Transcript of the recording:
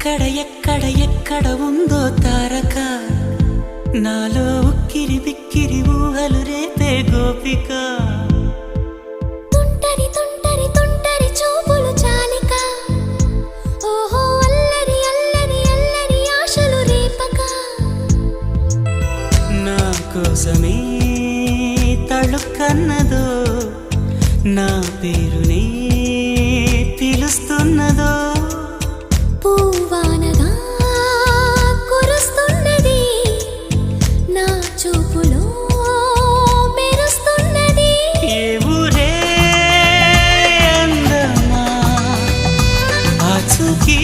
ఎక్కడ ఉందో తారక నాలో ఉక్కిరి బిక్కిరి ఊహలు రేపే గోపిక తుంటరి తుంటరి తుంటరి చూపులు చాలిక ఓహో అల్లరి అల్లరి అల్లరి ఆశలు రేపక నా కోసమే తళుక్కన్నదో నా పేరునే పిలుస్తున్నదో పూవానగా కురుస్తున్నది నా చూపులో మెరుస్తున్నది ఏ ఊరే అందమా ఆచూకీ